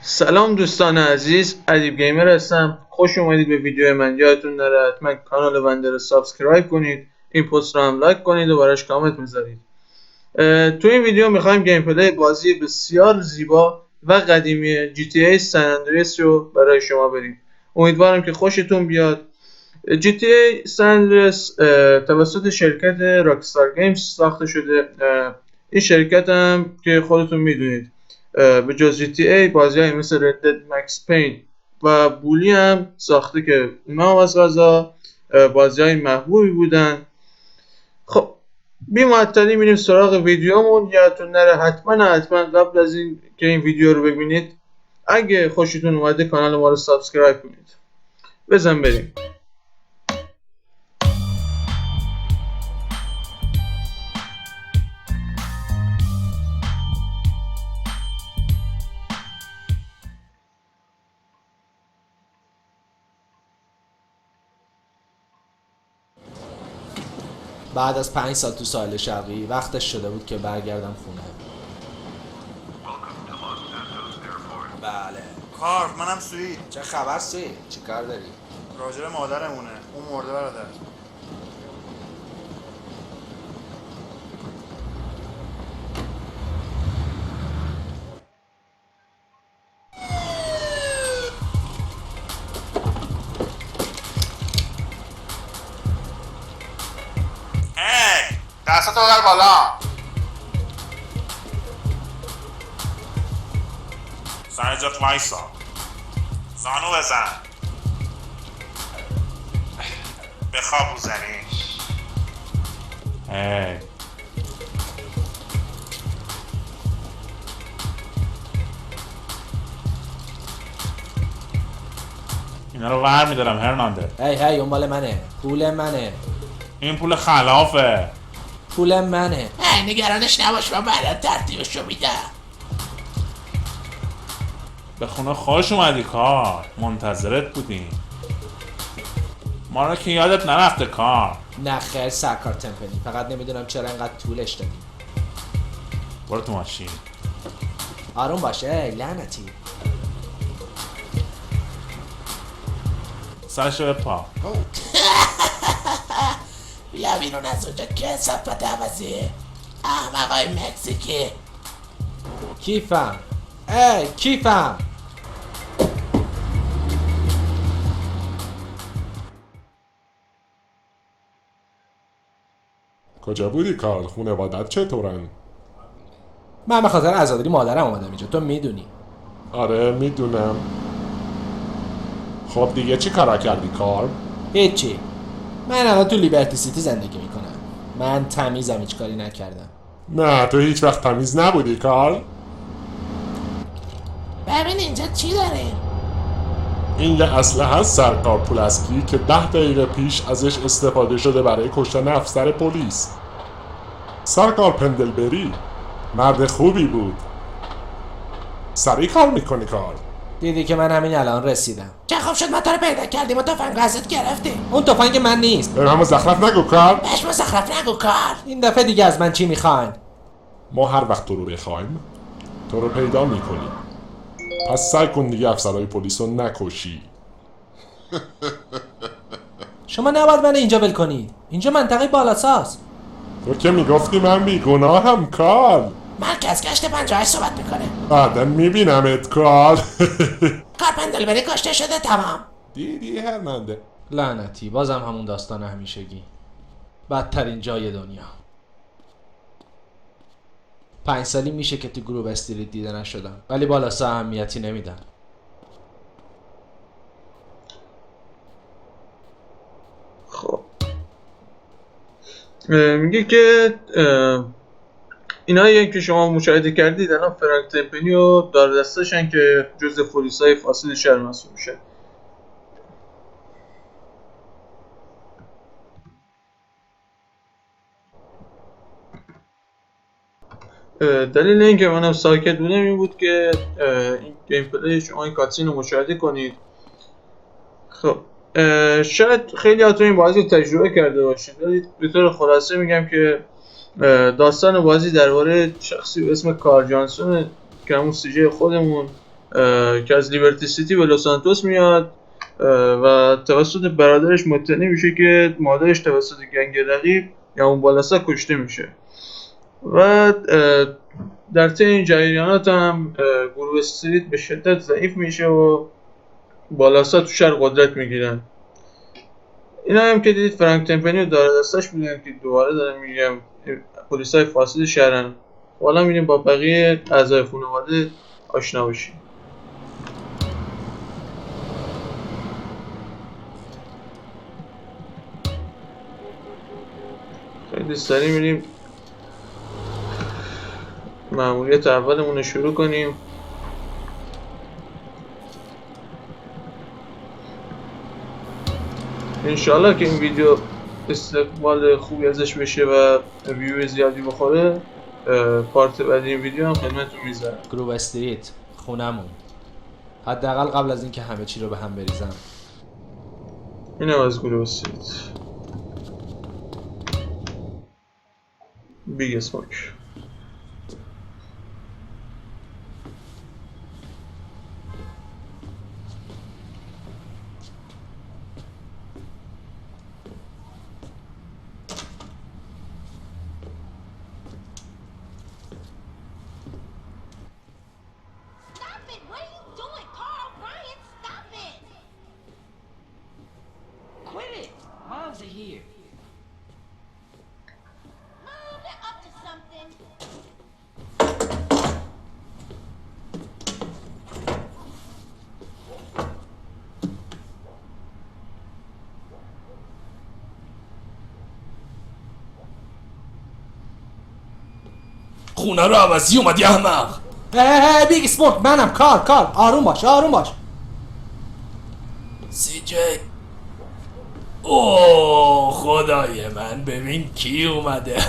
سلام دوستان عزیز، ادیب گیمر هستم. خوش اومدید به ویدیو من. یادتون نره حتما کانال بنده رو سابسکرایب کنید، این پست رو هم لایک کنید و براش کامنت بذارید. تو این ویدیو میخوایم گیم پلی بازی بسیار زیبا و قدیمی جی تی ای سن اندریاس رو برای شما بریم. امیدوارم که خوشتون بیاد. جی تی ای سن اندریاس توسط شرکت راکستار گیمز ساخته شده. این شرکت هم که خودتون میدونید به جز جی تی ای بازی های مثل رد دد مکس پین و بولی هم ساخته که اونا هم از غذا بازی های محبوبی بودن. خب بی معطلی میریم سراغ ویدیومون. یادتون نره حتما قبل از این که این ویدیو رو ببینید، اگه خوشتون اومده کانال ما رو سابسکرایب کنید. بزن بریم. بعد از 5 سال تو ساحل شرقی وقتش شده بود که برگردم خونه. بله. کار منم سوئید. چه خبر سوی؟ چی کار داری؟ راجر مادرمونه، اون مرده برادر. هی دستتو ببر بالا. سر جات وایسا، زانو بزن، بخواب بزنی. هی اینا رو ور میدارم هرنانده. هی اون مال منه، پول منه، این پول خلافه. پول منه. نگرانش نباش، من بعدا ترتیبشو میدم. به خونه خوش اومدی کار، منتظرت بودیم. ما رو که یادت نرفته کار. نه خیر سرکار تمپلی، فقط نمیدونم چرا انقدر طولش دادی. برو تو ماشین. آروم باشه لعنتی. سرشو به پا. بیا بیرون از اونجا که صفت عوضیه، احمقای مکزیکی. کیفم کیفم. کجا بودی کارل؟ خونوادت چطورن؟ من به خاطر عزاداری مادرم اومدم اینجا، تو میدونی. آره میدونم. خب دیگه چی کارا کردی کارل؟ هیچی، من الان تو لیبرتی سیتی زندگی میکنم. من تمیزم، هیچ کاری نکردم. نه تو هیچ وقت تمیز نبودی کارل. ببین اینجا چی داریم؟ این یه اسلحه هست سرکار پولسکی که 10 دقیقه پیش ازش استفاده شده برای کشتن افسر پلیس. سرکار پندلبری مرد خوبی بود. سریع کار میکنی کارل. دیدی که من همین الان رسیدم. چه خوب شد ما تو رو پیدا کردیم و تفنگ ازت گرفتیم. اون تفنگ من نیست. به من مزخرف نگو کارل. بهش مزخرف نگو کار. این دفعه دیگه از من چی میخواین؟ ما هر وقت تو رو بخوایم تو رو پیدا میکنیم. پس سعی کن دیگه افسرهای پلیس رو نکشی. شما نباید من اینجا ول کنید، اینجا منطقه بالاساست. تو که میگفتی من بیگناهم کارل. مرکز گشت 58 صحبت میکنه. بعدا میبینمت کارل. کار پندلبری کشته شده، تمام. دیدی هرمنده. لعنتی، بازم همون داستان همیشگی. بدترین جای دنیا. 5 سالی میشه که تو گروه استریت دیده نشدم، ولی بالاسا اهمیتی نمیدن. خب میگه که اینایی که شما مشاهده کردید الان فرانک تمپنی و دار دستشن که جزء پلیسای فاسد شهر محسوب میشن. دلیل اینکه منم ساکت بودم این بود که این گیم پلی شما این کاتسین رو مشاهده کنید. خب شاید خیلی هاتون این بازی تجربه کرده باشید، ولی به طور خلاصه میگم که داستان بازی درباره شخصی به اسم کار جانسون که همون سیجه خودمون که از لیبرتی سیتی به لس سانتوس میاد و توسط برادرش مطلع میشه که مادرش توسط گنگ رقیب یا اون بالاسا کشته میشه و در طی این جریانات هم گروه استریت به شدت ضعیف میشه و بالاسا تو شهر قدرت میگیرن. اینا هم که دیدید فرانک تمپنی رو داره دستش بودن که دوباره دارم میگم پلیسای فاسد شهرن. حالا میریم با بقیه اعضای خانواده آشنا بشیم. خیلی سریع میریم مأموریت اولمون رو شروع کنیم. انشالله که این ویدیو استقبال خوبی ازش بشه و ویو زیادی بخوره، پارت بعدی این ویدیو هم خدمتتون میذارم. گروو استریت خونمون، حداقل قبل از اینکه همه چی رو به هم بریزم. اینم از گروه استریت. بیگ اسموک. خونه رو عوضی اومدی احمق. بیگ اسموک منم. کار آروم باش. سی جی. اوه خدای من، ببین کی اومده.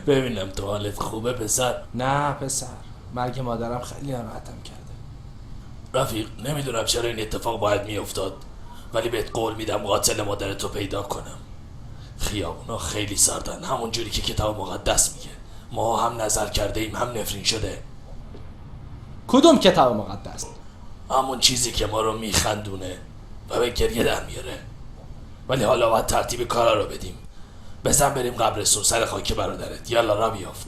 ببینم تو حالت خوبه پسر؟ نه پسر، مرگ مادرم خیلی ناراحتم کرده. رفیق نمیدونم چرا این اتفاق باید میافتاد، ولی بهت قول میدم قاتل مادرتو پیدا کنم. خیابونا خیلی سردن، همون جوری که کتاب مقدس میگه. ما هم نظر کرده ایم هم نفرین شده. کدوم کتاب مقدس؟ همون چیزی که ما رو میخندونه و به گریه در میاره. ولی حالا باید ترتیب کارا رو بدیم. بزن بریم قبرستون سر خاک برادرت. یالا را بیافت.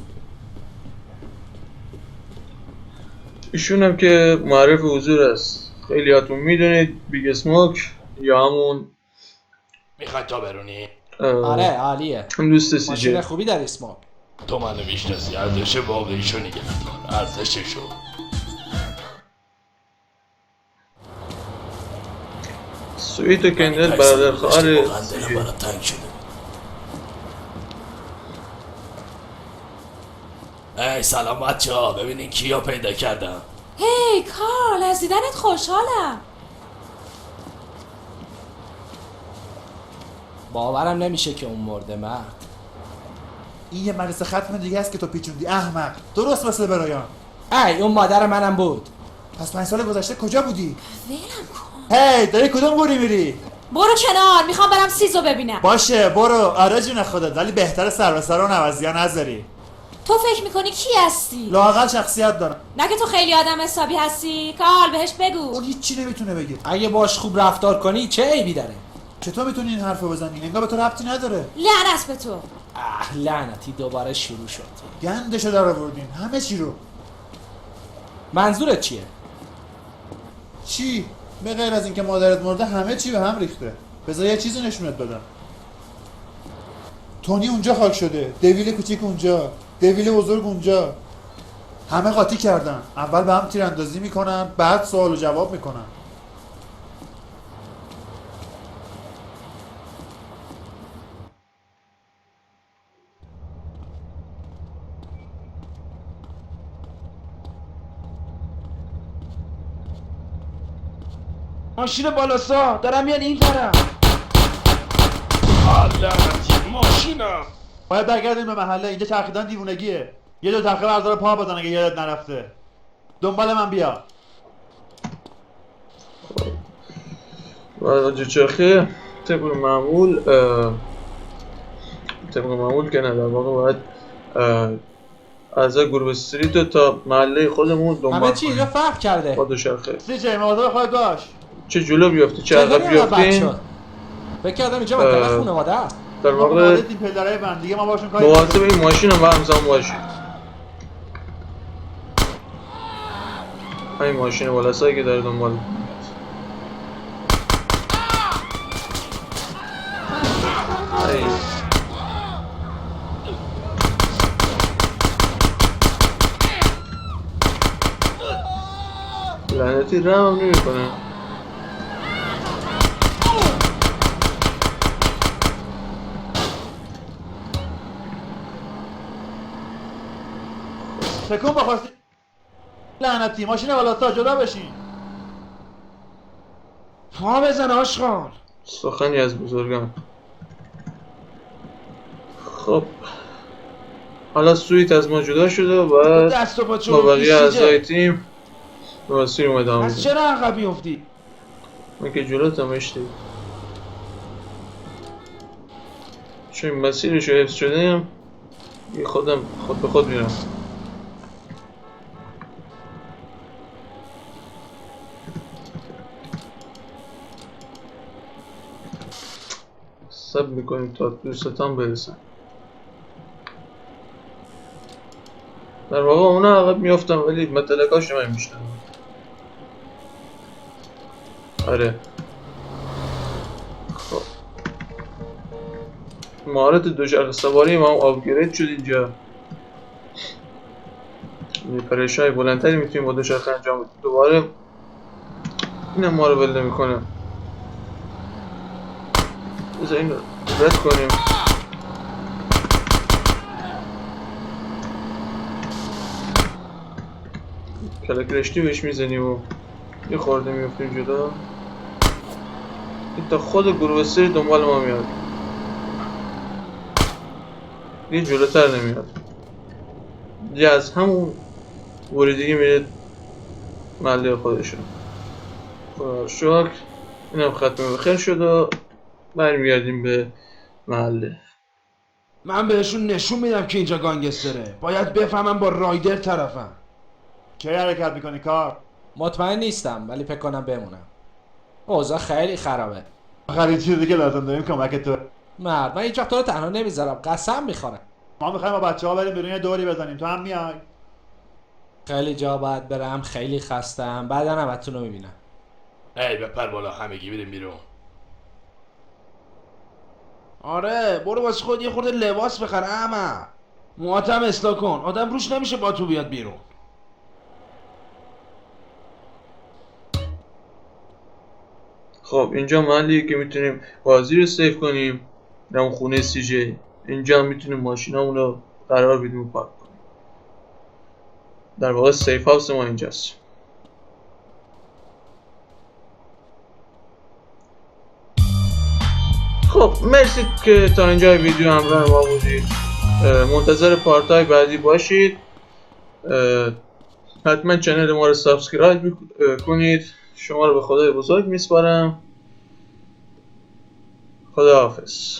ایشون هم که معرف حضور است. خیلی هاتون میدونید بیگ اسموک یا همون میخوای تا برونی؟ آره عالیه. هم دوست سی ماشین جی. خوبی در اسموک. تو منو میشناسی، ارزش واقعیشو نگه کن. ارزششو. سویت و کندل برادر خواهر دلم سی جی. برات تنگ شده. ای سلام بچه ها، ببینین کیا پیدا کردم. هی کارل، از دیدنت خوشحالم. باورم نمیشه که اون مرده مرد. این یه مدرسه ختم دیگه است که تو پیچوندی احمق. درست مثل برایان. ای اون مادر منم بود. پس 5 سال گذشته کجا بودی؟ ولم کن. هی داری کدوم گوری میری؟ برو کنار، میخوام برم سیزو ببینم. باشه برو. آره جون خودت، ولی بهتر سر به سر اون عوضی‌ها نذاری. تو فکر میکنی کی هستی؟ لااقل شخصیت دارم. نه که تو خیلی آدم حسابی هستی. کارل بهش بگو. اون هیچی نمیتونه بگه. اگه باش خوب رفتار کنی چه عیبی داره؟ چطور میتونی این حرفو بزنی؟ انگار به تو ربطی نداره. لعنت به تو. لعنتی دوباره شروع شد. گندشو در آوردین همه چی رو. منظورت چیه؟ چی؟ به غیر از اینکه مادرت مرده همه چی به هم ریخته. بذار یه چیزی نشونت بدم. تونی اونجا خاک شده، دیویل کوچیک اونجا، دیویل بزرگ اونجا. همه قاطی کردن. اول به هم تیراندازی میکنن، بعد سوال و جواب میکنن. ماشین بالاسا دارم میان این طرف. لعنتی ماشینم. باید برگردیم به محله. اینجا چرخیدن دیوونگیه. یه دو تخته بردار پا بزن اگه یادت نرفته. دنبال من بیا. و چرخه طبق معمول که نه، در واقع باید از گروه استریت تا محله خودمون دنبال همه چی اینجا کنیم فرق کرده. با دوچرخه. سی جی مواظب خودت باش. چه جلو بیافتی چه چطوری عقب اینقدر بد بیافتین شد؟ فکر کردم اینجا منطقه خونواده است. در ما واقع این پدرای من دیگه ما باشون کاری مواظب این ماشین هم همزمان باشید. این ماشین بالاسایی که داره دنبال ای. لعنتی رم هم نمی کنه. تکون بخواستی لعنتی ماشین بالاسا جدا بشین. پا بزن آشغال. سخنی از بزرگم. خب حالا سویت از ما جدا شده و بعد دست و پا با چون بقیه اعضای تیم به مسیرم ادامه از میدیم. چرا عقب میافتی؟ من که جلوتم اشتی چون مسیرش رو حفظ شدیم یه خودم خود به خود میرم. صبر میکنیم تا دوستان برسن. در واقع اونا عقب میافتم ولی متلکاش من میشنم. آره خب مهارت دوچرخه سواری ما هم آپگرید شد اینجا. پرشای بلندتری میتونیم با دوچرخه انجام بدیم. دوباره اینم ما رو ول نمیکنه. بذار این رو رد کنیم. کلک رشتی بهش میزنیم و یه خورده میفتیم جدا. این تا خود گروه سری دنبال ما میاد. یه جلوتر نمیاد. یه از همون وریدگی میره محله خودشون. شکر اینم ختم بخیر شد و برمیگردیم به محله. من بهشون نشون میدم که اینجا گانگستره. باید بفهمم با رایدر طرفم. کی حرکت میکنی کار؟ مطمئن نیستم ولی فکر کنم بمونم. اوضاع خیلی خرابه. آخرین چیزی که لازم داریم کمک تو. مرد من هیچ وقت تو رو تنها نمیذارم. قسم میخورم. ما میخوایم با بچه‌ها بریم بیرون یه دوری بزنیم. تو هم میای؟ خیلی جا باید برم. خیلی خستم. بعدا همتون رو میبینم. ای بپر بالا همگی بریم بیرون. آره برو واسه خود یه خورده لباس بخر احمق. موهاتم اصلاح کن. آدم روش نمیشه با تو بیاد بیرون. خب اینجا محلیه که میتونیم بازی رو سیف کنیم. در اون خونه سی جی. اینجا هم میتونیم ماشینامون رو قرار بدیم و پارک کنیم. در واقع سیف هاوس ما اینجاست. خب مرسی که تا اینجا ویدیو همراه ما بودید. منتظر پارتای بعدی باشید. حتما چنل ما رو سابسکرایب کنید. شما رو به خدای بزرگ میسپارم. خداحافظ.